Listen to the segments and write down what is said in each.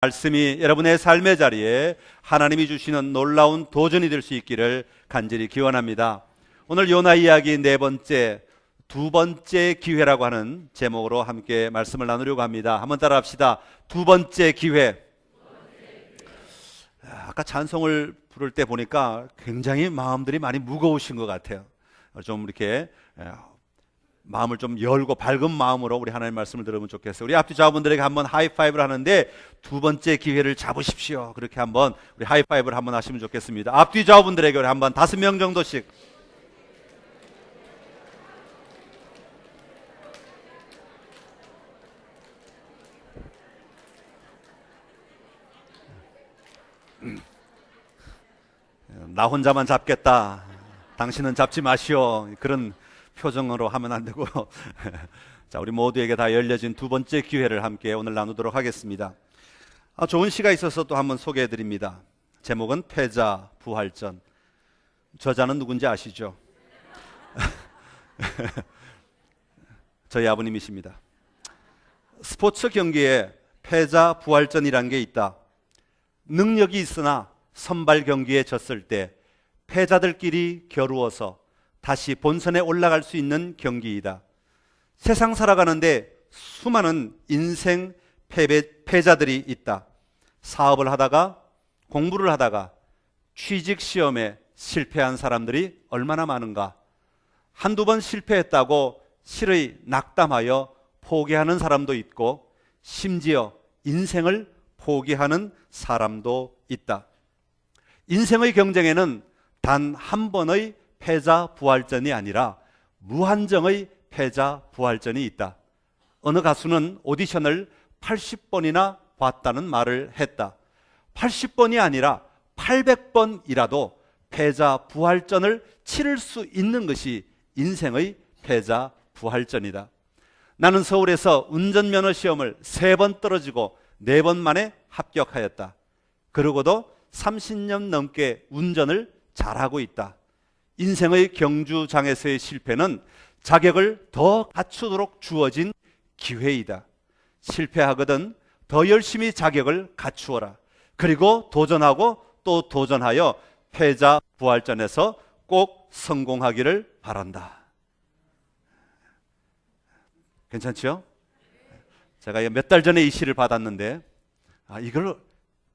말씀이 여러분의 삶의 자리에 하나님이 주시는 놀라운 도전이 될 수 있기를 간절히 기원합니다. 오늘 요나 이야기 두 번째 기회라고 하는 제목으로 함께 말씀을 나누려고 합니다. 한번 따라 합시다. 두 번째 기회. 아까 찬송을 부를 때 보니까 굉장히 마음들이 많이 무거우신 것 같아요. 좀 이렇게 마음을 좀 열고 밝은 마음으로 우리 하나님의 말씀을 들으면 좋겠어요. 우리 앞뒤 좌우분들에게 한번 하이파이브를 하는데 두 번째 기회를 잡으십시오. 그렇게 한번 우리 하이파이브를 한번 하시면 좋겠습니다. 앞뒤 좌우분들에게 우리 한번 5명 정도씩. 나 혼자만 잡겠다, 당신은 잡지 마시오, 그런 표정으로 하면 안 되고 자, 우리 모두에게 다 열려진 두 번째 기회를 함께 오늘 나누도록 하겠습니다. 좋은 시가 있어서 또 한번 소개해 드립니다. 제목은 패자 부활전. 저자는 누군지 아시죠? 저희 아버님이십니다. 스포츠 경기에 패자 부활전이란 게 있다. 능력이 있으나 선발 경기에 졌을 때 패자들끼리 겨루어서 다시 본선에 올라갈 수 있는 경기이다. 세상 살아가는데 수많은 인생 패자들이 있다. 사업을 하다가, 공부를 하다가 취직 시험에 실패한 사람들이 얼마나 많은가. 한두 번 실패했다고 실의 낙담하여 포기하는 사람도 있고, 심지어 인생을 포기하는 사람도 있다. 인생의 경쟁에는 단 한 번의 패자 부활전이 아니라 무한정의 패자 부활전이 있다. 어느 가수는 오디션을 80번이나 봤다는 말을 했다. 80번이 아니라 800번이라도 패자 부활전을 치를 수 있는 것이 인생의 패자 부활전이다. 나는 서울에서 운전면허 시험을 3번 떨어지고 4번 만에 합격하였다. 그러고도 30년 넘게 운전을 잘하고 있다. 인생의 경주장에서의 실패는 자격을 더 갖추도록 주어진 기회이다. 실패하거든 더 열심히 자격을 갖추어라. 그리고 도전하고 또 도전하여 패자 부활전에서 꼭 성공하기를 바란다. 괜찮죠? 제가 몇 달 전에 이 시를 받았는데 이걸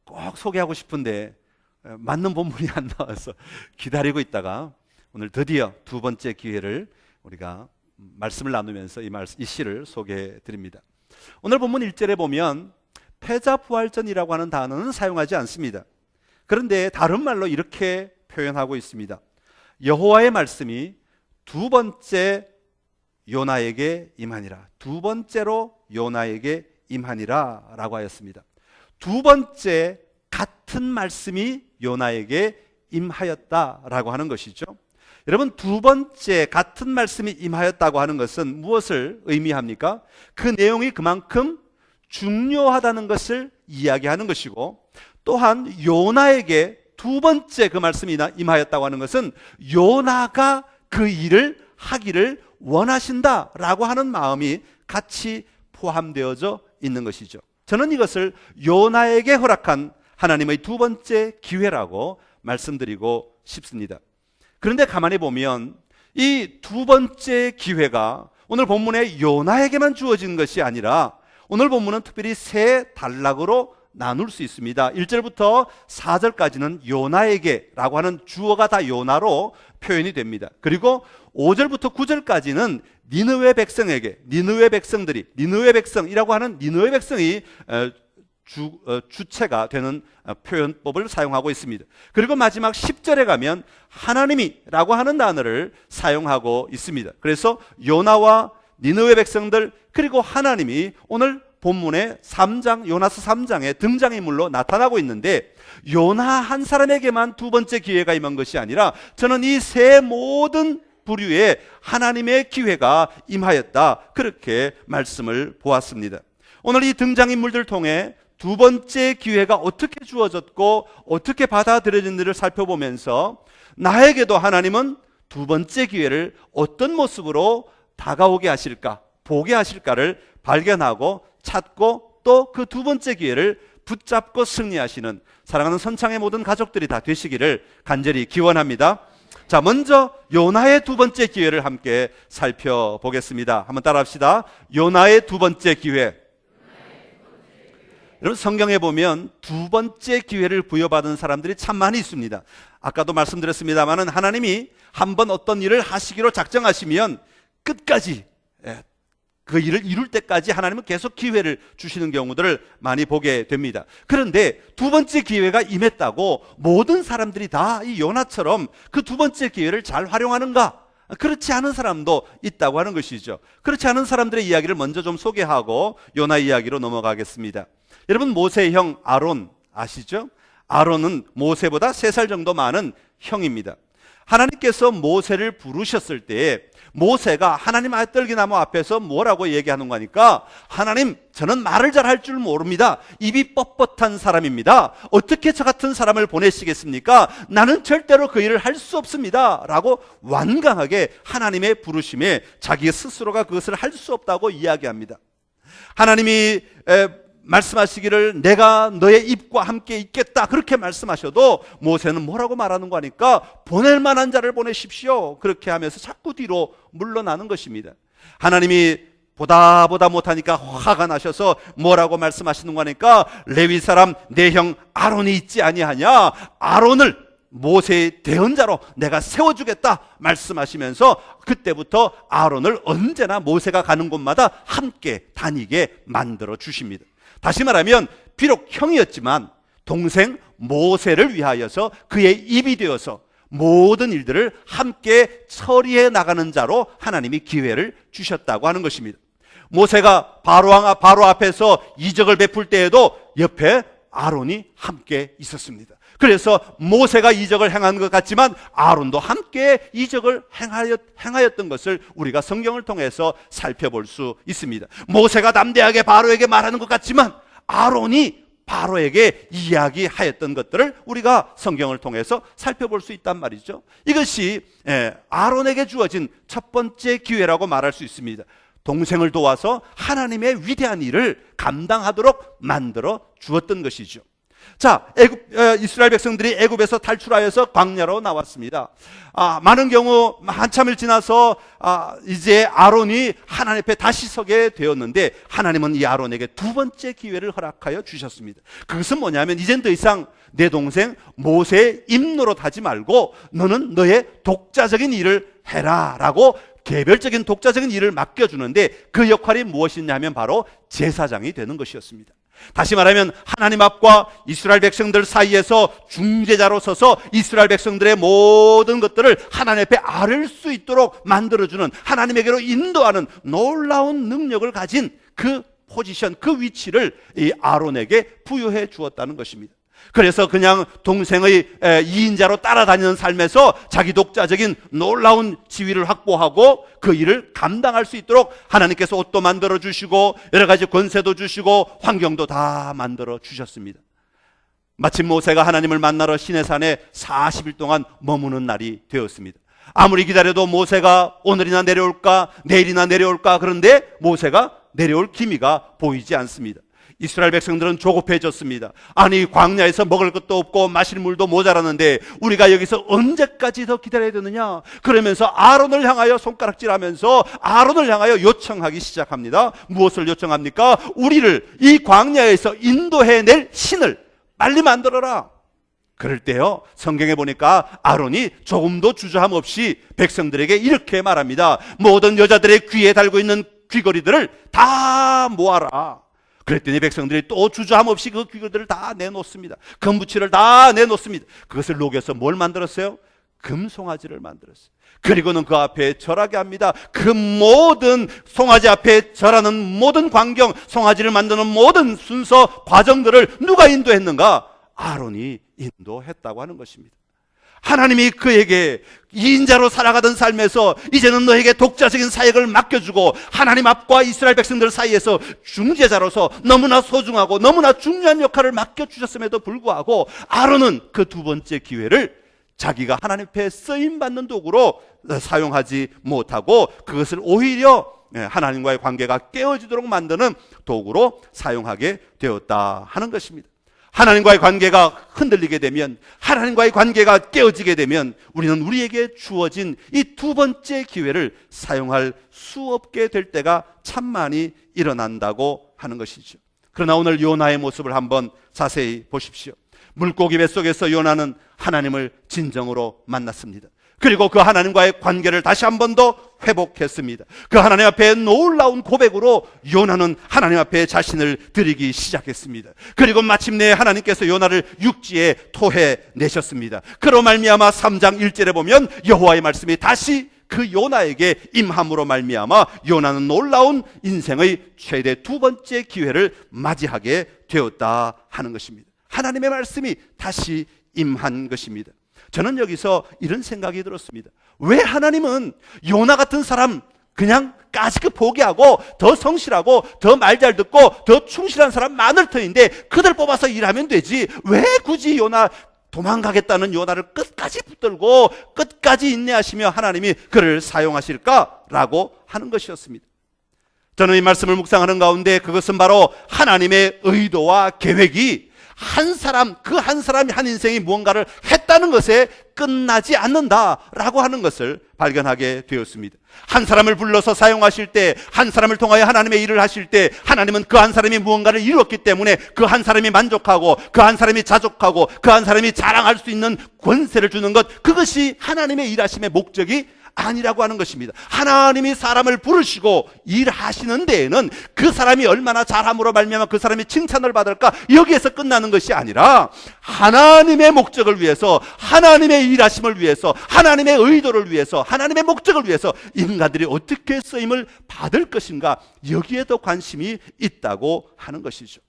꼭 소개하고 싶은데 맞는 본문이 안 나와서 기다리고 있다가 오늘 드디어 두 번째 기회를 우리가 말씀을 나누면서 이 시를 소개해 드립니다. 오늘 본문 1절에 보면 패자 부활전이라고 하는 단어는 사용하지 않습니다. 그런데 다른 말로 이렇게 표현하고 있습니다. 여호와의 말씀이 두 번째 요나에게 임하니라. 두 번째로 요나에게 임하니라 라고 하였습니다. 두 번째 같은 말씀이 요나에게 임하였다라고 하는 것이죠. 여러분, 두 번째 같은 말씀이 임하였다고 하는 것은 무엇을 의미합니까? 그 내용이 그만큼 중요하다는 것을 이야기하는 것이고, 또한 요나에게 두 번째 그 말씀이 임하였다고 하는 것은 요나가 그 일을 하기를 원하신다라고 하는 마음이 같이 포함되어져 있는 것이죠. 저는 이것을 요나에게 허락한 하나님의 두 번째 기회라고 말씀드리고 싶습니다. 그런데 가만히 보면 이 두 번째 기회가 오늘 본문에 요나에게만 주어진 것이 아니라 오늘 본문은 특별히 세 단락으로 나눌 수 있습니다. 1절부터 4절까지는 요나에게라고 하는 주어가 다 요나로 표현이 됩니다. 그리고 5절부터 9절까지는 니느웨 백성에게, 니느웨 백성이라고 하는 니느웨 백성이 주체가 되는 표현법을 사용하고 있습니다. 그리고 마지막 10절에 가면 하나님이라고 하는 단어를 사용하고 있습니다. 그래서 요나와 니느웨 백성들 그리고 하나님이 오늘 본문의 요나서 3장의 등장인물로 나타나고 있는데, 요나 한 사람에게만 두 번째 기회가 임한 것이 아니라 저는 이 세 모든 부류의 하나님의 기회가 임하였다, 그렇게 말씀을 보았습니다. 오늘 이 등장인물들을 통해 두 번째 기회가 어떻게 주어졌고 어떻게 받아들여진지를 살펴보면서 나에게도 하나님은 두 번째 기회를 어떤 모습으로 다가오게 하실까, 보게 하실까를 발견하고 찾고 또 그 두 번째 기회를 붙잡고 승리하시는 사랑하는 선창의 모든 가족들이 다 되시기를 간절히 기원합니다. 자, 먼저 요나의 두 번째 기회를 함께 살펴보겠습니다. 한번 따라합시다. 요나의 두 번째 기회. 여러분, 성경에 보면 두 번째 기회를 부여받은 사람들이 참 많이 있습니다. 아까도 말씀드렸습니다마는 하나님이 한번 어떤 일을 하시기로 작정하시면 끝까지, 그 일을 이룰 때까지 하나님은 계속 기회를 주시는 경우들을 많이 보게 됩니다. 그런데 두 번째 기회가 임했다고 모든 사람들이 다 이 요나처럼 그 두 번째 기회를 잘 활용하는가? 그렇지 않은 사람도 있다고 하는 것이죠. 그렇지 않은 사람들의 이야기를 먼저 좀 소개하고 요나 이야기로 넘어가겠습니다. 여러분, 모세의 형 아론 아시죠? 아론은 모세보다 3살 정도 많은 형입니다. 하나님께서 모세를 부르셨을 때 모세가 하나님 아떨기나무 앞에서 뭐라고 얘기하는 거니까, 하나님, 저는 말을 잘 할 줄 모릅니다. 입이 뻣뻣한 사람입니다. 어떻게 저 같은 사람을 보내시겠습니까? 나는 절대로 그 일을 할 수 없습니다 라고 완강하게 하나님의 부르심에 자기 스스로가 그것을 할 수 없다고 이야기합니다. 하나님이 말씀하시기를 내가 너의 입과 함께 있겠다 그렇게 말씀하셔도 모세는 뭐라고 말하는 거 하니까, 보낼 만한 자를 보내십시오 그렇게 하면서 자꾸 뒤로 물러나는 것입니다. 하나님이 보다 못하니까 화가 나셔서 뭐라고 말씀하시는 거 하니까, 레위 사람 내 형 아론이 있지 아니하냐, 아론을 모세의 대언자로 내가 세워주겠다 말씀하시면서 그때부터 아론을 언제나 모세가 가는 곳마다 함께 다니게 만들어 주십니다. 다시 말하면 비록 형이었지만 동생 모세를 위하여서 그의 입이 되어서 모든 일들을 함께 처리해 나가는 자로 하나님이 기회를 주셨다고 하는 것입니다. 모세가 바로 앞에서 이적을 베풀 때에도 옆에 아론이 함께 있었습니다. 그래서 모세가 이적을 행한 것 같지만 아론도 함께 이적을 행하였던 것을 우리가 성경을 통해서 살펴볼 수 있습니다. 모세가 담대하게 바로에게 말하는 것 같지만 아론이 바로에게 이야기하였던 것들을 우리가 성경을 통해서 살펴볼 수 있단 말이죠. 이것이 아론에게 주어진 첫 번째 기회라고 말할 수 있습니다. 동생을 도와서 하나님의 위대한 일을 감당하도록 만들어 주었던 것이죠. 자, 이스라엘 백성들이 애굽에서 탈출하여서 광야로 나왔습니다. 많은 경우 한참을 지나서 이제 아론이 하나님 앞에 다시 서게 되었는데, 하나님은 이 아론에게 두 번째 기회를 허락하여 주셨습니다. 그것은 뭐냐면, 이젠 더 이상 내 동생 모세의 입노릇 하지 말고 너는 너의 독자적인 일을 해라 라고 개별적인 독자적인 일을 맡겨주는데, 그 역할이 무엇이냐면 바로 제사장이 되는 것이었습니다. 다시 말하면 하나님 앞과 이스라엘 백성들 사이에서 중재자로 서서 이스라엘 백성들의 모든 것들을 하나님 앞에 아를 수 있도록 만들어주는, 하나님에게로 인도하는 놀라운 능력을 가진 그 포지션, 그 위치를 이 아론에게 부여해 주었다는 것입니다. 그래서 그냥 동생의 2인자로 따라다니는 삶에서 자기 독자적인 놀라운 지위를 확보하고 그 일을 감당할 수 있도록 하나님께서 옷도 만들어 주시고 여러 가지 권세도 주시고 환경도 다 만들어 주셨습니다. 마침 모세가 하나님을 만나러 시내산에 40일 동안 머무는 날이 되었습니다. 아무리 기다려도 모세가 오늘이나 내려올까 내일이나 내려올까, 그런데 모세가 내려올 기미가 보이지 않습니다. 이스라엘 백성들은 조급해졌습니다. 아니, 광야에서 먹을 것도 없고 마실 물도 모자라는데 우리가 여기서 언제까지 더 기다려야 되느냐, 그러면서 아론을 향하여 손가락질하면서 아론을 향하여 요청하기 시작합니다. 무엇을 요청합니까? 우리를 이 광야에서 인도해낼 신을 빨리 만들어라. 그럴 때요, 성경에 보니까 아론이 조금도 주저함 없이 백성들에게 이렇게 말합니다. 모든 여자들의 귀에 달고 있는 귀걸이들을 다 모아라. 그랬더니 백성들이 또 주저함 없이 그 귀걸이들을 다 내놓습니다. 금부치를 다 내놓습니다. 그것을 녹여서 뭘 만들었어요? 금송아지를 만들었어요. 그리고는 그 앞에 절하게 합니다. 그 모든 송아지 앞에 절하는 모든 광경, 송아지를 만드는 모든 순서 과정들을 누가 인도했는가? 아론이 인도했다고 하는 것입니다. 하나님이 그에게 2인자로 살아가던 삶에서 이제는 너에게 독자적인 사역을 맡겨주고 하나님 앞과 이스라엘 백성들 사이에서 중재자로서 너무나 소중하고 너무나 중요한 역할을 맡겨주셨음에도 불구하고 아론은 그 두 번째 기회를 자기가 하나님 앞에 쓰임받는 도구로 사용하지 못하고 그것을 오히려 하나님과의 관계가 깨어지도록 만드는 도구로 사용하게 되었다 하는 것입니다. 하나님과의 관계가 흔들리게 되면, 하나님과의 관계가 깨어지게 되면 우리는 우리에게 주어진 이 두 번째 기회를 사용할 수 없게 될 때가 참 많이 일어난다고 하는 것이죠. 그러나 오늘 요나의 모습을 한번 자세히 보십시오. 물고기 뱃속에서 요나는 하나님을 진정으로 만났습니다. 그리고 그 하나님과의 관계를 다시 한 번 더 회복했습니다. 그 하나님 앞에 놀라운 고백으로 요나는 하나님 앞에 자신을 드리기 시작했습니다. 그리고 마침내 하나님께서 요나를 육지에 토해내셨습니다. 그로 말미암아 3장 1절에 보면 여호와의 말씀이 다시 그 요나에게 임함으로 말미암아 요나는 놀라운 인생의 최대 두 번째 기회를 맞이하게 되었다 하는 것입니다. 하나님의 말씀이 다시 임한 것입니다. 저는 여기서 이런 생각이 들었습니다. 왜 하나님은 요나 같은 사람 그냥 까짓거 포기하고 더 성실하고 더 말 잘 듣고 더 충실한 사람 많을 터인데 그들 뽑아서 일하면 되지, 왜 굳이 요나 도망가겠다는 요나를 끝까지 붙들고 끝까지 인내하시며 하나님이 그를 사용하실까라고 하는 것이었습니다. 저는 이 말씀을 묵상하는 가운데 그것은 바로 하나님의 의도와 계획이 한 사람, 그 한 사람이 한 인생이 무언가를 했다는 것에 끝나지 않는다라고 하는 것을 발견하게 되었습니다. 한 사람을 불러서 사용하실 때, 한 사람을 통하여 하나님의 일을 하실 때 하나님은 그 한 사람이 무언가를 이루었기 때문에 그 한 사람이 만족하고 그 한 사람이 자족하고 그 한 사람이 자랑할 수 있는 권세를 주는 것, 그것이 하나님의 일하심의 목적이 아니라고 하는 것입니다. 하나님이 사람을 부르시고 일하시는 데에는 그 사람이 얼마나 잘함으로 말미암아 그 사람이 칭찬을 받을까, 여기에서 끝나는 것이 아니라 하나님의 목적을 위해서, 하나님의 일하심을 위해서, 하나님의 의도를 위해서, 하나님의 목적을 위해서 인간들이 어떻게 쓰임을 받을 것인가, 여기에 더 관심이 있다고 하는 것이죠.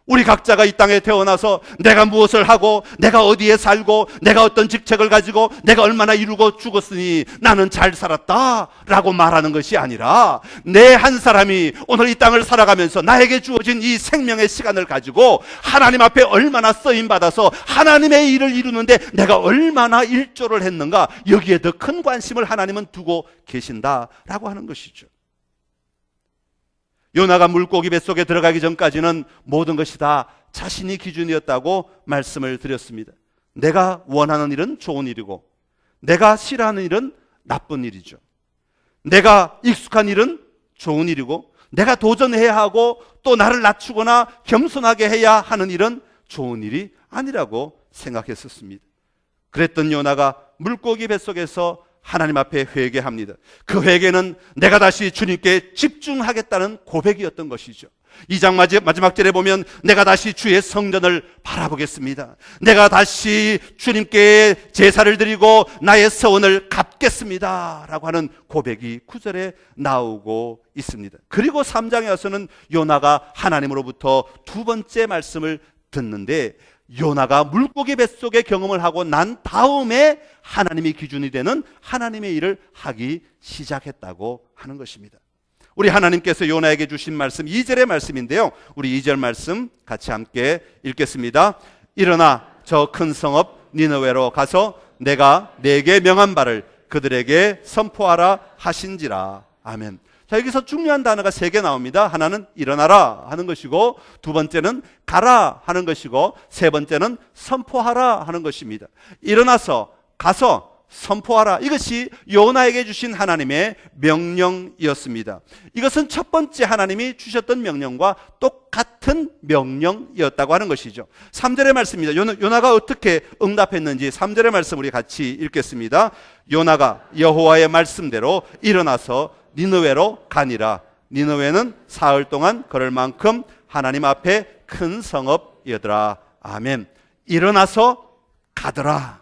우리 각자가 이 땅에 태어나서 내가 무엇을 하고 내가 어디에 살고 내가 어떤 직책을 가지고 내가 얼마나 이루고 죽었으니 나는 잘 살았다 라고 말하는 것이 아니라, 내 한 사람이 오늘 이 땅을 살아가면서 나에게 주어진 이 생명의 시간을 가지고 하나님 앞에 얼마나 쓰임받아서 하나님의 일을 이루는데 내가 얼마나 일조를 했는가, 여기에 더 큰 관심을 하나님은 두고 계신다라고 하는 것이죠. 요나가 물고기 뱃속에 들어가기 전까지는 모든 것이 다 자신이 기준이었다고 말씀을 드렸습니다. 내가 원하는 일은 좋은 일이고 내가 싫어하는 일은 나쁜 일이죠. 내가 익숙한 일은 좋은 일이고 내가 도전해야 하고 또 나를 낮추거나 겸손하게 해야 하는 일은 좋은 일이 아니라고 생각했었습니다. 그랬던 요나가 물고기 뱃속에서 하나님 앞에 회개합니다. 그 회개는 내가 다시 주님께 집중하겠다는 고백이었던 것이죠. 2장 마지막 절에 보면 내가 다시 주의 성전을 바라보겠습니다. 내가 다시 주님께 제사를 드리고 나의 서원을 갚겠습니다 라고 하는 고백이 9절에 나오고 있습니다. 그리고 3장에 와서는 요나가 하나님으로부터 두 번째 말씀을 듣는데, 요나가 물고기 뱃속의 경험을 하고 난 다음에 하나님이 기준이 되는 하나님의 일을 하기 시작했다고 하는 것입니다. 우리 하나님께서 요나에게 주신 말씀 2절의 말씀인데요, 우리 2절 말씀 같이 함께 읽겠습니다. 일어나 저 큰 성읍 니느웨로 가서 내가 네게 명한 바를 그들에게 선포하라 하신지라. 아멘. 자, 여기서 중요한 단어가 3개 나옵니다. 하나는 일어나라 하는 것이고, 두 번째는 가라 하는 것이고, 세 번째는 선포하라 하는 것입니다. 일어나서 가서 선포하라, 이것이 요나에게 주신 하나님의 명령이었습니다. 이것은 첫 번째 하나님이 주셨던 명령과 똑같은 명령이었다고 하는 것이죠. 3절의 말씀입니다. 요나가 어떻게 응답했는지 3절의 말씀 우리 같이 읽겠습니다. 요나가 여호와의 말씀대로 일어나서 니느웨로 가니라. 니느웨는 사흘 동안 걸을 만큼 하나님 앞에 큰 성읍이더라. 아멘. 일어나서 가더라.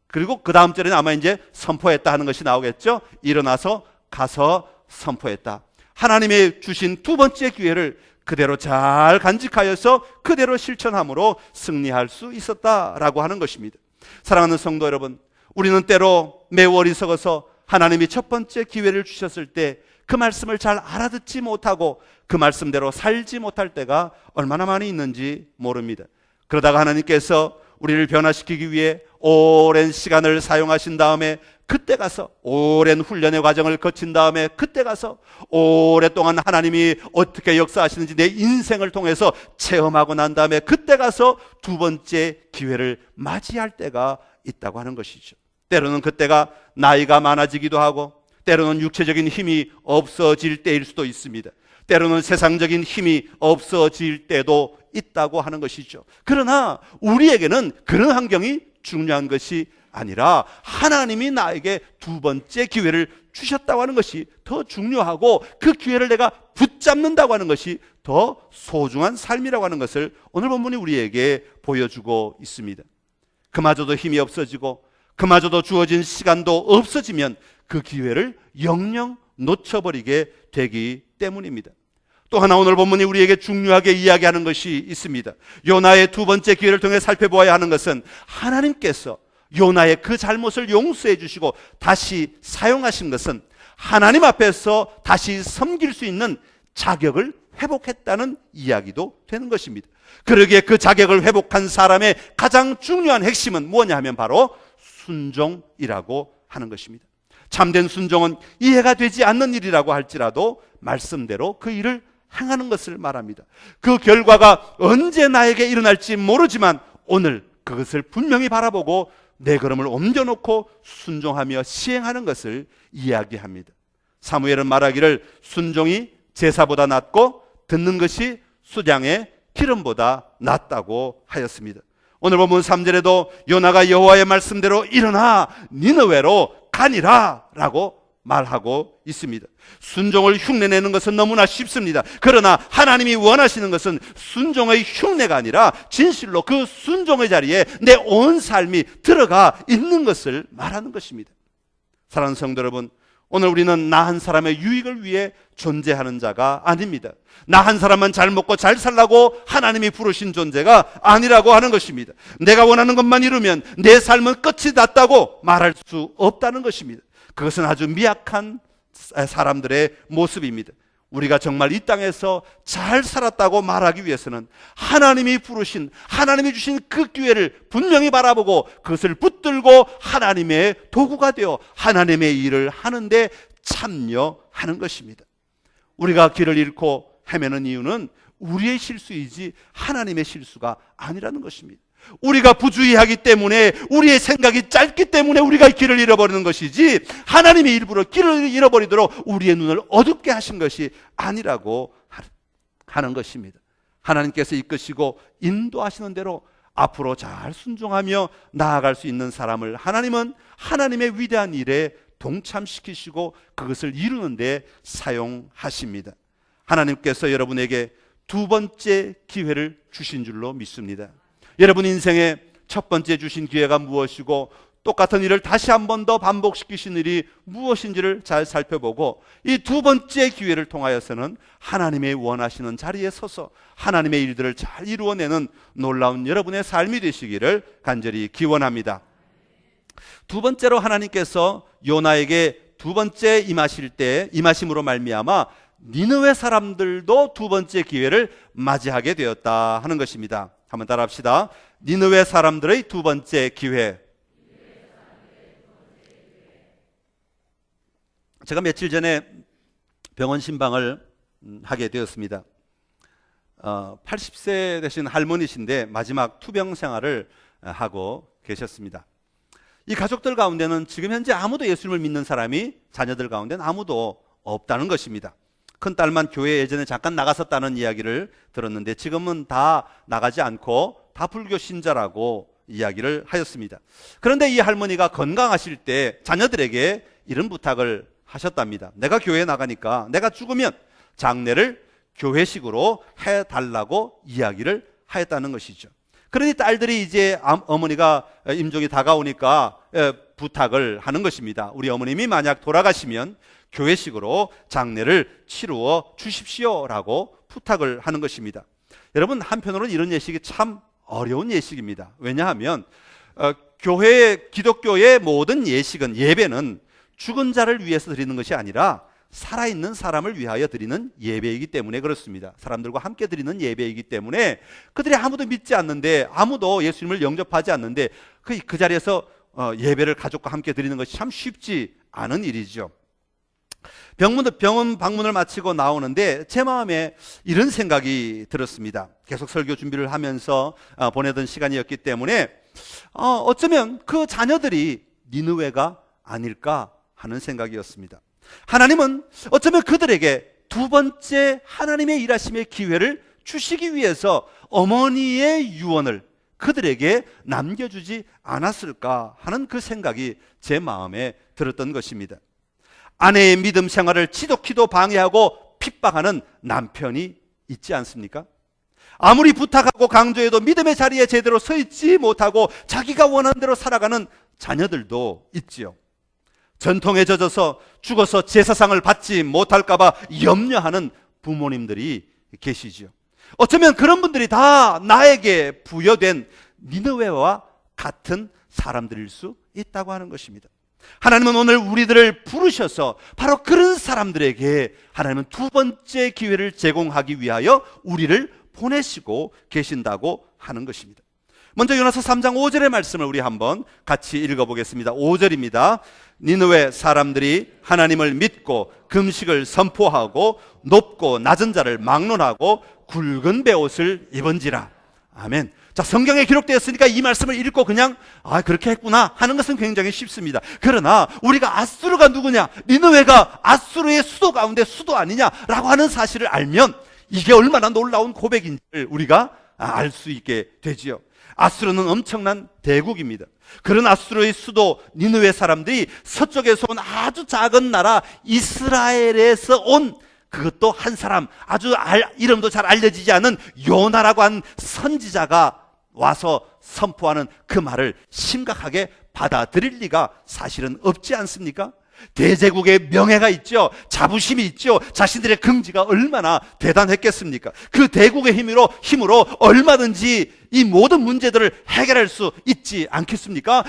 그리고 그 다음 절에는 아마 이제 선포했다 하는 것이 나오겠죠. 일어나서 가서 선포했다. 하나님의 주신 두 번째 기회를 그대로 잘 간직하여서 그대로 실천함으로 승리할 수 있었다라고 하는 것입니다. 사랑하는 성도 여러분, 우리는 때로 매우 어리석어서 하나님이 첫 번째 기회를 주셨을 때 그 말씀을 잘 알아듣지 못하고 그 말씀대로 살지 못할 때가 얼마나 많이 있는지 모릅니다. 그러다가 하나님께서 우리를 변화시키기 위해 오랜 시간을 사용하신 다음에 그때 가서 오랜 훈련의 과정을 거친 다음에 그때 가서 오랫동안 하나님이 어떻게 역사하시는지 내 인생을 통해서 체험하고 난 다음에 그때 가서 두 번째 기회를 맞이할 때가 있다고 하는 것이죠. 때로는 그때가 나이가 많아지기도 하고 때로는 육체적인 힘이 없어질 때일 수도 있습니다. 때로는 세상적인 힘이 없어질 때도 있다고 하는 것이죠. 그러나 우리에게는 그런 환경이 중요한 것이 아니라 하나님이 나에게 두 번째 기회를 주셨다고 하는 것이 더 중요하고 그 기회를 내가 붙잡는다고 하는 것이 더 소중한 삶이라고 하는 것을 오늘 본문이 우리에게 보여주고 있습니다. 그마저도 힘이 없어지고 그마저도 주어진 시간도 없어지면 그 기회를 영영 놓쳐버리게 되기 때문입니다. 또 하나 오늘 본문이 우리에게 중요하게 이야기하는 것이 있습니다. 요나의 두 번째 기회를 통해 살펴보아야 하는 것은 하나님께서 요나의 그 잘못을 용서해 주시고 다시 사용하신 것은 하나님 앞에서 다시 섬길 수 있는 자격을 회복했다는 이야기도 되는 것입니다. 그러기에 그 자격을 회복한 사람의 가장 중요한 핵심은 뭐냐 하면 바로 순종이라고 하는 것입니다. 참된 순종은 이해가 되지 않는 일이라고 할지라도 말씀대로 그 일을 행하는 것을 말합니다. 그 결과가 언제 나에게 일어날지 모르지만 오늘 그것을 분명히 바라보고 내 걸음을 옮겨놓고 순종하며 시행하는 것을 이야기합니다. 사무엘은 말하기를 순종이 제사보다 낫고 듣는 것이 수량의 기름보다 낫다고 하였습니다. 오늘 본문 3절에도 요나가 여호와의 말씀대로 일어나 니느웨로 가니라 라고 말하고 있습니다. 순종을 흉내내는 것은 너무나 쉽습니다. 그러나 하나님이 원하시는 것은 순종의 흉내가 아니라 진실로 그 순종의 자리에 내 온 삶이 들어가 있는 것을 말하는 것입니다. 사랑하는 성도 여러분, 오늘 우리는 나 한 사람의 유익을 위해 존재하는 자가 아닙니다. 나 한 사람만 잘 먹고 잘 살라고 하나님이 부르신 존재가 아니라고 하는 것입니다. 내가 원하는 것만 이루면 내 삶은 끝이 났다고 말할 수 없다는 것입니다. 그것은 아주 미약한 사람들의 모습입니다. 우리가 정말 이 땅에서 잘 살았다고 말하기 위해서는 하나님이 부르신, 하나님이 주신 그 기회를 분명히 바라보고 그것을 붙들고 하나님의 도구가 되어 하나님의 일을 하는데 참여하는 것입니다. 우리가 길을 잃고 헤매는 이유는 우리의 실수이지 하나님의 실수가 아니라는 것입니다. 우리가 부주의하기 때문에, 우리의 생각이 짧기 때문에 우리가 길을 잃어버리는 것이지 하나님이 일부러 길을 잃어버리도록 우리의 눈을 어둡게 하신 것이 아니라고 하는 것입니다. 하나님께서 이끄시고 인도하시는 대로 앞으로 잘 순종하며 나아갈 수 있는 사람을 하나님은 하나님의 위대한 일에 동참시키시고 그것을 이루는 데 사용하십니다. 하나님께서 여러분에게 두 번째 기회를 주신 줄로 믿습니다. 여러분 인생의 첫 번째 주신 기회가 무엇이고 똑같은 일을 다시 한 번 더 반복시키신 일이 무엇인지를 잘 살펴보고 이 두 번째 기회를 통하여서는 하나님의 원하시는 자리에 서서 하나님의 일들을 잘 이루어내는 놀라운 여러분의 삶이 되시기를 간절히 기원합니다. 두 번째로 하나님께서 요나에게 두 번째 임하심으로 말미암아 니느웨 사람들도 두 번째 기회를 맞이하게 되었다 하는 것입니다. 한번 따라합시다. 니느웨 사람들의 두 번째 기회. 제가 며칠 전에 병원 신방을 하게 되었습니다. 80세 되신 할머니신데 마지막 투병 생활을 하고 계셨습니다. 이 가족들 가운데는 지금 현재 아무도 예수님을 믿는 사람이 자녀들 가운데는 아무도 없다는 것입니다. 큰딸만 교회 예전에 잠깐 나갔었다는 이야기를 들었는데 지금은 다 나가지 않고 다 불교 신자라고 이야기를 하였습니다. 그런데 이 할머니가 건강하실 때 자녀들에게 이런 부탁을 하셨답니다. 내가 교회에 나가니까 내가 죽으면 장례를 교회식으로 해달라고 이야기를 하였다는 것이죠. 그러니 딸들이 이제 어머니가 임종이 다가오니까 부탁을 하는 것입니다. 우리 어머님이 만약 돌아가시면 교회식으로 장례를 치루어 주십시오라고 부탁을 하는 것입니다. 여러분 한편으로는 이런 예식이 참 어려운 예식입니다. 왜냐하면 기독교의 모든 예식은, 예배는 죽은 자를 위해서 드리는 것이 아니라 살아있는 사람을 위하여 드리는 예배이기 때문에 그렇습니다. 사람들과 함께 드리는 예배이기 때문에 그들이 아무도 믿지 않는데, 아무도 예수님을 영접하지 않는데 그 자리에서 예배를 가족과 함께 드리는 것이 참 쉽지 않은 일이죠. 병원 방문을 마치고 나오는데 제 마음에 이런 생각이 들었습니다. 계속 설교 준비를 하면서 보내던 시간이었기 때문에 어쩌면 그 자녀들이 니느웨가 아닐까 하는 생각이었습니다. 하나님은 어쩌면 그들에게 두 번째 하나님의 일하심의 기회를 주시기 위해서 어머니의 유언을 그들에게 남겨주지 않았을까 하는 그 생각이 제 마음에 들었던 것입니다. 아내의 믿음 생활을 지독히도 방해하고 핍박하는 남편이 있지 않습니까? 아무리 부탁하고 강조해도 믿음의 자리에 제대로 서 있지 못하고 자기가 원하는 대로 살아가는 자녀들도 있지요. 전통에 젖어서 죽어서 제사상을 받지 못할까 봐 염려하는 부모님들이 계시지요. 어쩌면 그런 분들이 다 나에게 부여된 니느웨와 같은 사람들일 수 있다고 하는 것입니다. 하나님은 오늘 우리들을 부르셔서 바로 그런 사람들에게 하나님은 두 번째 기회를 제공하기 위하여 우리를 보내시고 계신다고 하는 것입니다. 먼저 요나서 3장 5절의 말씀을 우리 한번 같이 읽어보겠습니다. 5절입니다. 니느웨 사람들이 하나님을 믿고 금식을 선포하고 높고 낮은 자를 막론하고 굵은 베옷을 입은지라. 아멘. 자, 성경에 기록되었으니까 이 말씀을 읽고 그냥 그렇게 했구나 하는 것은 굉장히 쉽습니다. 그러나 우리가 아수르가 누구냐, 니느웨가 아수르의 수도 가운데 수도 아니냐라고 하는 사실을 알면 이게 얼마나 놀라운 고백인지를 우리가 알 수 있게 되지요. 아수르는 엄청난 대국입니다. 그런 아수르의 수도 니느웨 사람들이 서쪽에서 온 아주 작은 나라 이스라엘에서 온, 그것도 한 사람, 아주 이름도 잘 알려지지 않은 요나라고 한 선지자가 와서 선포하는 그 말을 심각하게 받아들일 리가 사실은 없지 않습니까? 대제국의 명예가 있죠. 자부심이 있죠. 자신들의 긍지가 얼마나 대단했겠습니까? 그 대국의 힘으로 얼마든지 이 모든 문제들을 해결할 수 있지 않겠습니까?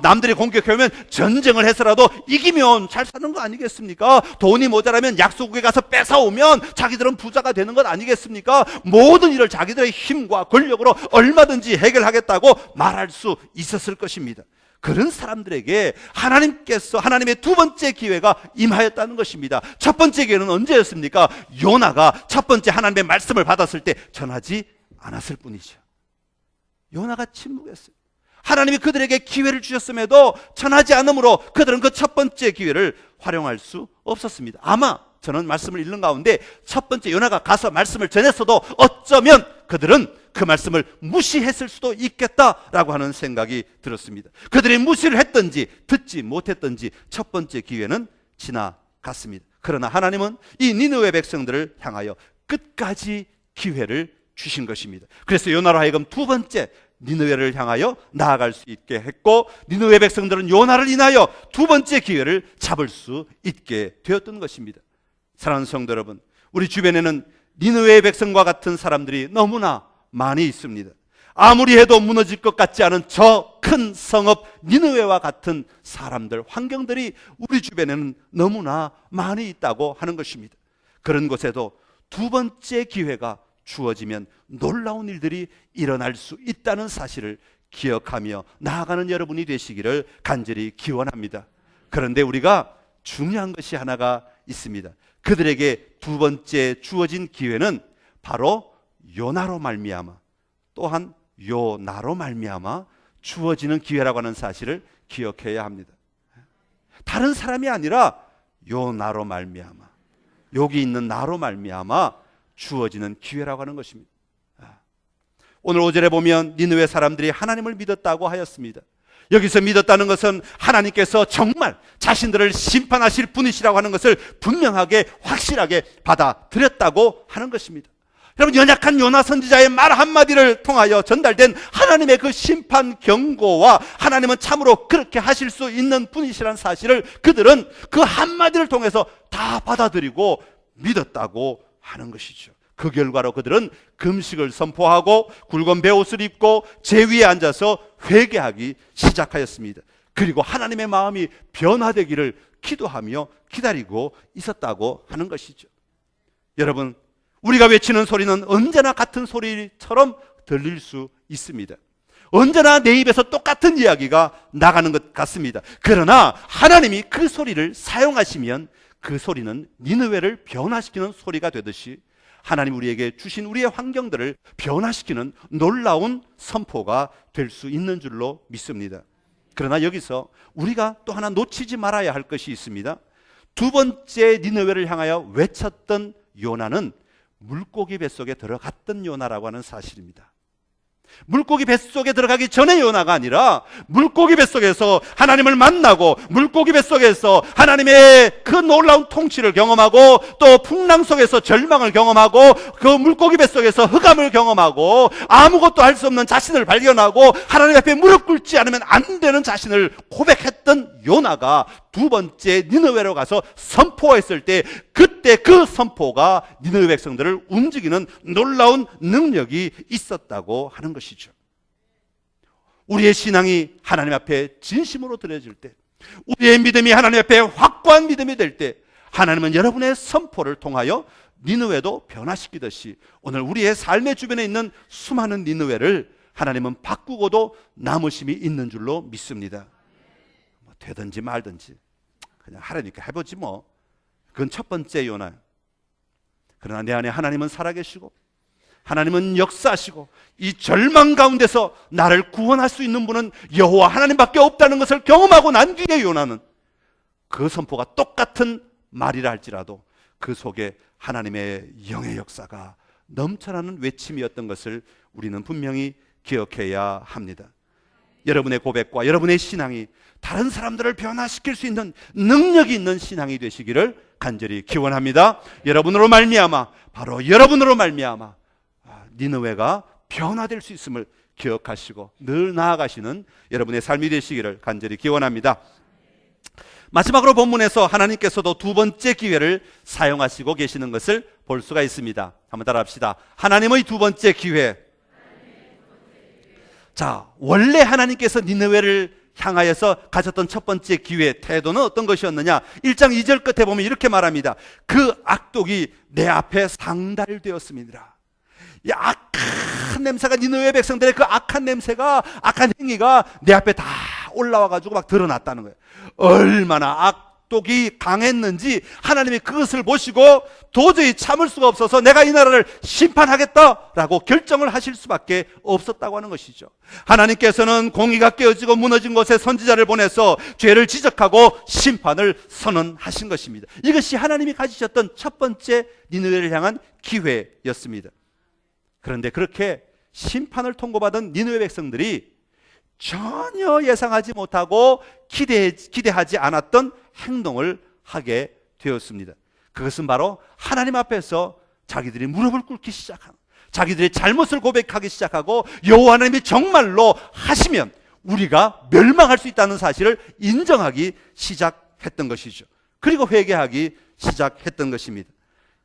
남들이 공격해오면 전쟁을 해서라도 이기면 잘 사는 거 아니겠습니까? 돈이 모자라면 약소국에 가서 뺏어오면 자기들은 부자가 되는 것 아니겠습니까? 모든 일을 자기들의 힘과 권력으로 얼마든지 해결하겠다고 말할 수 있었을 것입니다. 그런 사람들에게 하나님께서 하나님의 두 번째 기회가 임하였다는 것입니다. 첫 번째 기회는 언제였습니까? 요나가 첫 번째 하나님의 말씀을 받았을 때 전하지 않았을 뿐이죠. 요나가 침묵했어요. 하나님이 그들에게 기회를 주셨음에도 전하지 않으므로 그들은 그 첫 번째 기회를 활용할 수 없었습니다. 아마 저는 말씀을 읽는 가운데 첫 번째 요나가 가서 말씀을 전했어도 어쩌면 그들은 그 말씀을 무시했을 수도 있겠다라고 하는 생각이 들었습니다. 그들이 무시를 했든지 듣지 못했든지 첫 번째 기회는 지나갔습니다. 그러나 하나님은 이 니느웨 백성들을 향하여 끝까지 기회를 주신 것입니다. 그래서 요나로 하여금 두 번째 니느웨를 향하여 나아갈 수 있게 했고, 니느웨 백성들은 요나를 인하여 두 번째 기회를 잡을 수 있게 되었던 것입니다. 사랑하는 성도 여러분, 우리 주변에는 니느웨 백성과 같은 사람들이 너무나 많이 있습니다. 아무리 해도 무너질 것 같지 않은 저 큰 성읍 니느웨와 같은 사람들, 환경들이 우리 주변에는 너무나 많이 있다고 하는 것입니다. 그런 곳에도 두 번째 기회가 주어지면 놀라운 일들이 일어날 수 있다는 사실을 기억하며 나아가는 여러분이 되시기를 간절히 기원합니다. 그런데 우리가 중요한 것이 하나가 있습니다. 그들에게 두 번째 주어진 기회는 바로 요나로 말미암아, 또한 요나로 말미암아 주어지는 기회라고 하는 사실을 기억해야 합니다. 다른 사람이 아니라 요나로 말미암아, 여기 있는 나로 말미암아 주어지는 기회라고 하는 것입니다. 오늘 5절에 보면 니느웨 사람들이 하나님을 믿었다고 하였습니다. 여기서 믿었다는 것은 하나님께서 정말 자신들을 심판하실 분이시라고 하는 것을 분명하게 확실하게 받아들였다고 하는 것입니다. 여러분, 연약한 요나 선지자의 말 한마디를 통하여 전달된 하나님의 그 심판 경고와 하나님은 참으로 그렇게 하실 수 있는 분이시라는 사실을 그들은 그 한마디를 통해서 다 받아들이고 믿었다고 하는 것이죠. 그 결과로 그들은 금식을 선포하고 굵은 베옷을 입고 제위에 앉아서 회개하기 시작하였습니다. 그리고 하나님의 마음이 변화되기를 기도하며 기다리고 있었다고 하는 것이죠. 여러분, 우리가 외치는 소리는 언제나 같은 소리처럼 들릴 수 있습니다. 언제나 내 입에서 똑같은 이야기가 나가는 것 같습니다. 그러나 하나님이 그 소리를 사용하시면 그 소리는 니느웨를 변화시키는 소리가 되듯이 하나님 우리에게 주신 우리의 환경들을 변화시키는 놀라운 선포가 될 수 있는 줄로 믿습니다. 그러나 여기서 우리가 또 하나 놓치지 말아야 할 것이 있습니다. 두 번째 니느웨를 향하여 외쳤던 요나는 물고기 뱃속에 들어갔던 요나라고 하는 사실입니다. 물고기 뱃속에 들어가기 전에 요나가 아니라 물고기 뱃속에서 하나님을 만나고 물고기 뱃속에서 하나님의 그 놀라운 통치를 경험하고 또 풍랑 속에서 절망을 경험하고 그 물고기 뱃속에서 흑암을 경험하고 아무것도 할 수 없는 자신을 발견하고 하나님 앞에 무릎 꿇지 않으면 안 되는 자신을 고백했던 요나가 두 번째 니느웨로 가서 선포했을 때 그때 그 선포가 니느웨 백성들을 움직이는 놀라운 능력이 있었다고 하는 것이죠. 우리의 신앙이 하나님 앞에 진심으로 드려질 때, 우리의 믿음이 하나님 앞에 확고한 믿음이 될 때 하나님은 여러분의 선포를 통하여 니느웨도 변화시키듯이 오늘 우리의 삶의 주변에 있는 수많은 니느웨를 하나님은 바꾸고도 남으심이 있는 줄로 믿습니다. 뭐 되든지 말든지 그냥 하라니까 해보지 뭐. 그건 첫 번째 요나. 그러나 내 안에 하나님은 살아계시고 하나님은 역사하시고 이 절망 가운데서 나를 구원할 수 있는 분은 여호와 하나님밖에 없다는 것을 경험하고 난 뒤에 요나는 그 선포가 똑같은 말이라 할지라도 그 속에 하나님의 영의 역사가 넘쳐나는 외침이었던 것을 우리는 분명히 기억해야 합니다. 여러분의 고백과 여러분의 신앙이 다른 사람들을 변화시킬 수 있는 능력이 있는 신앙이 되시기를 간절히 기원합니다. 여러분으로 말미암아, 바로 여러분으로 말미암아 니느웨가 변화될 수 있음을 기억하시고 늘 나아가시는 여러분의 삶이 되시기를 간절히 기원합니다. 마지막으로 본문에서 하나님께서도 두 번째 기회를 사용하시고 계시는 것을 볼 수가 있습니다. 한번 따라합시다. 하나님의 두 번째 기회. 자, 원래 하나님께서 니느웨를 향하여서 가졌던 첫 번째 기회, 태도는 어떤 것이었느냐? 1장 2절 끝에 보면 이렇게 말합니다. 그 악독이 내 앞에 상달되었습니다. 이 악한 냄새가, 니느웨 백성들의 그 악한 냄새가, 악한 행위가 내 앞에 다 올라와가지고 막 드러났다는 거예요. 얼마나 악독이 강했는지 하나님이 그것을 보시고 도저히 참을 수가 없어서 내가 이 나라를 심판하겠다라고 결정을 하실 수밖에 없었다고 하는 것이죠. 하나님께서는 공의가 깨어지고 무너진 곳에 선지자를 보내서 죄를 지적하고 심판을 선언하신 것입니다. 이것이 하나님이 가지셨던 첫 번째 니느웨를 향한 기회였습니다. 그런데 그렇게 심판을 통고받은 니느웨 백성들이 전혀 예상하지 못하고 기대하지 않았던 행동을 하게 되었습니다. 그것은 바로 하나님 앞에서 자기들이 무릎을 꿇기 시작하는, 자기들의 잘못을 고백하기 시작하고 여호와 하나님이 정말로 하시면 우리가 멸망할 수 있다는 사실을 인정하기 시작했던 것이죠. 그리고 회개하기 시작했던 것입니다.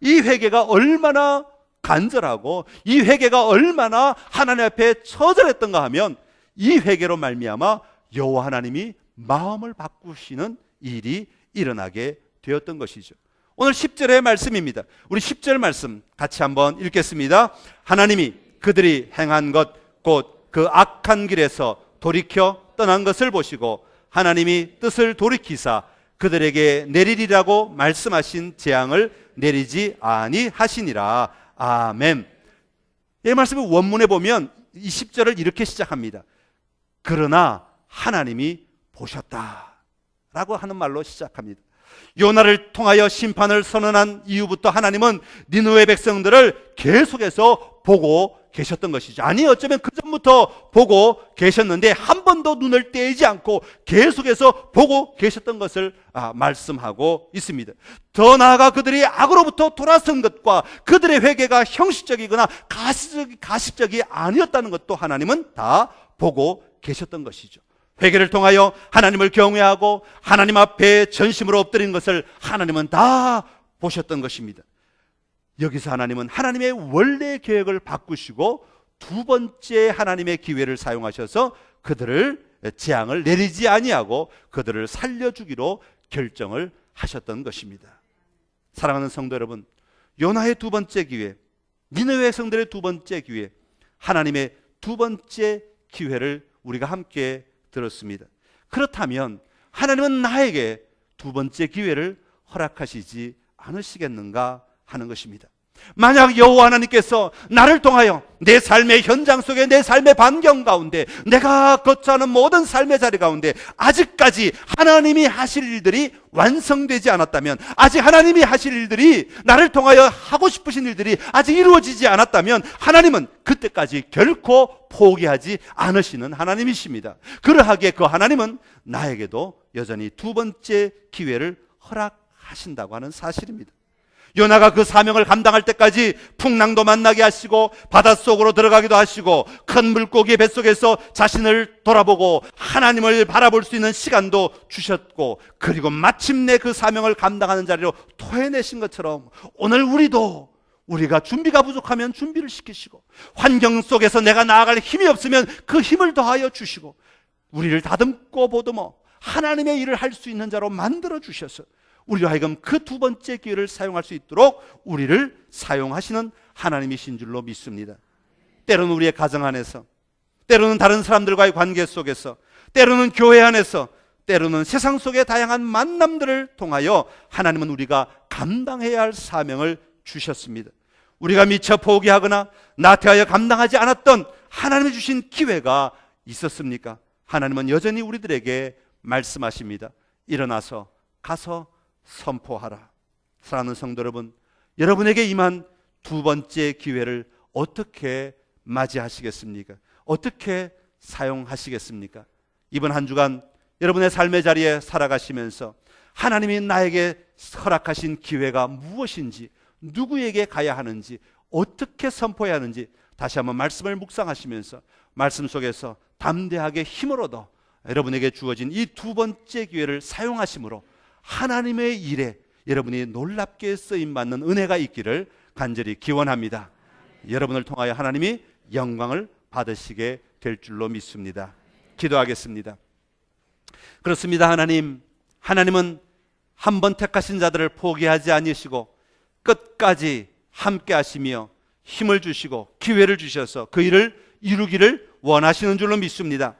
이 회개가 얼마나 간절하고 이 회개가 얼마나 하나님 앞에 처절했던가 하면 이 회개로 말미암아 여호와 하나님이 마음을 바꾸시는 일이 일어나게 되었던 것이죠. 오늘 10절의 말씀입니다. 우리 10절 말씀 같이 한번 읽겠습니다. 하나님이 그들이 행한 것 곧 그 악한 길에서 돌이켜 떠난 것을 보시고 하나님이 뜻을 돌이키사 그들에게 내리리라고 말씀하신 재앙을 내리지 아니하시니라. 아멘. 이 말씀을 원문에 보면 이 10절을 이렇게 시작합니다. 그러나 하나님이 보셨다 라고 하는 말로 시작합니다. 요나를 통하여 심판을 선언한 이후부터 하나님은 니느웨 백성들을 계속해서 보고 계셨던 것이죠. 아니, 어쩌면 그 전부터 보고 계셨는데 한 번도 눈을 떼지 않고 계속해서 보고 계셨던 것을 말씀하고 있습니다. 더 나아가 그들이 악으로부터 돌아선 것과 그들의 회개가 형식적이거나 가식적이 아니었다는 것도 하나님은 다 보고 계셨던 것이죠. 회개를 통하여 하나님을 경외하고 하나님 앞에 전심으로 엎드린 것을 하나님은 다 보셨던 것입니다. 여기서 하나님은 하나님의 원래 계획을 바꾸시고 두 번째 하나님의 기회를 사용하셔서 그들을 재앙을 내리지 아니하고 그들을 살려주기로 결정을 하셨던 것입니다. 사랑하는 성도 여러분, 요나의 두 번째 기회, 니느웨 성들의 두 번째 기회, 하나님의 두 번째 기회를 우리가 함께 들었습니다. 그렇다면 하나님은 나에게 두 번째 기회를 허락하시지 않으시겠는가 하는 것입니다. 만약 여호와 하나님께서 나를 통하여 내 삶의 현장 속에, 내 삶의 반경 가운데, 내가 거처하는 모든 삶의 자리 가운데 아직까지 하나님이 하실 일들이 완성되지 않았다면, 아직 하나님이 하실 일들이, 나를 통하여 하고 싶으신 일들이 아직 이루어지지 않았다면 하나님은 그때까지 결코 포기하지 않으시는 하나님이십니다. 그러하기에 그 하나님은 나에게도 여전히 두 번째 기회를 허락하신다고 하는 사실입니다. 요나가 그 사명을 감당할 때까지 풍랑도 만나게 하시고 바닷속으로 들어가기도 하시고 큰 물고기 뱃속에서 자신을 돌아보고 하나님을 바라볼 수 있는 시간도 주셨고, 그리고 마침내 그 사명을 감당하는 자리로 토해내신 것처럼 오늘 우리도 우리가 준비가 부족하면 준비를 시키시고, 환경 속에서 내가 나아갈 힘이 없으면 그 힘을 더하여 주시고, 우리를 다듬고 보듬어 하나님의 일을 할 수 있는 자로 만들어 주셔서 우리로 하여금 그 두 번째 기회를 사용할 수 있도록 우리를 사용하시는 하나님이신 줄로 믿습니다. 때로는 우리의 가정 안에서, 때로는 다른 사람들과의 관계 속에서, 때로는 교회 안에서, 때로는 세상 속의 다양한 만남들을 통하여 하나님은 우리가 감당해야 할 사명을 주셨습니다. 우리가 미처 포기하거나 나태하여 감당하지 않았던 하나님이 주신 기회가 있었습니까? 하나님은 여전히 우리들에게 말씀하십니다. 일어나서 가서 선포하라. 사랑하는 성도 여러분, 여러분에게 임한 두 번째 기회를 어떻게 맞이하시겠습니까? 어떻게 사용하시겠습니까? 이번 한 주간 여러분의 삶의 자리에 살아가시면서 하나님이 나에게 허락하신 기회가 무엇인지, 누구에게 가야 하는지, 어떻게 선포해야 하는지 다시 한번 말씀을 묵상하시면서 말씀 속에서 담대하게 힘을 얻어 여러분에게 주어진 이 두 번째 기회를 사용하심으로 하나님의 일에 여러분이 놀랍게 쓰임받는 은혜가 있기를 간절히 기원합니다. 여러분을 통하여 하나님이 영광을 받으시게 될 줄로 믿습니다. 기도하겠습니다. 그렇습니다. 하나님은 한 번 택하신 자들을 포기하지 않으시고 끝까지 함께 하시며 힘을 주시고 기회를 주셔서 그 일을 이루기를 원하시는 줄로 믿습니다.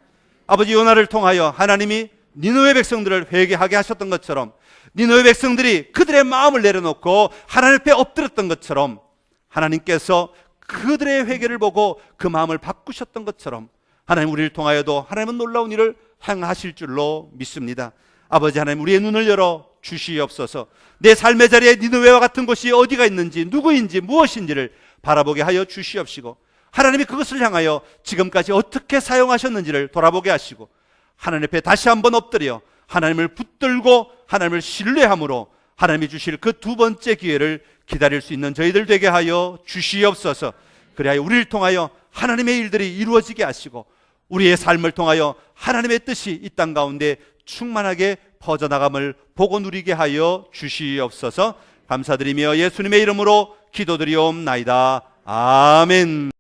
아버지, 요나를 통하여 하나님이 니느웨 백성들을 회개하게 하셨던 것처럼, 니느웨 백성들이 그들의 마음을 내려놓고 하나님 앞에 엎드렸던 것처럼, 하나님께서 그들의 회개를 보고 그 마음을 바꾸셨던 것처럼 하나님, 우리를 통하여도 하나님은 놀라운 일을 행하실 줄로 믿습니다. 아버지 하나님, 우리의 눈을 열어 주시옵소서. 내 삶의 자리에 니느웨와 같은 곳이 어디가 있는지, 누구인지, 무엇인지를 바라보게 하여 주시옵시고, 하나님이 그것을 향하여 지금까지 어떻게 사용하셨는지를 돌아보게 하시고, 하나님 앞에 다시 한번 엎드려 하나님을 붙들고 하나님을 신뢰함으로 하나님이 주실 그 두 번째 기회를 기다릴 수 있는 저희들 되게 하여 주시옵소서. 그래야 우리를 통하여 하나님의 일들이 이루어지게 하시고, 우리의 삶을 통하여 하나님의 뜻이 이 땅 가운데 충만하게 퍼져나감을 보고 누리게 하여 주시옵소서. 감사드리며 예수님의 이름으로 기도드리옵나이다. 아멘.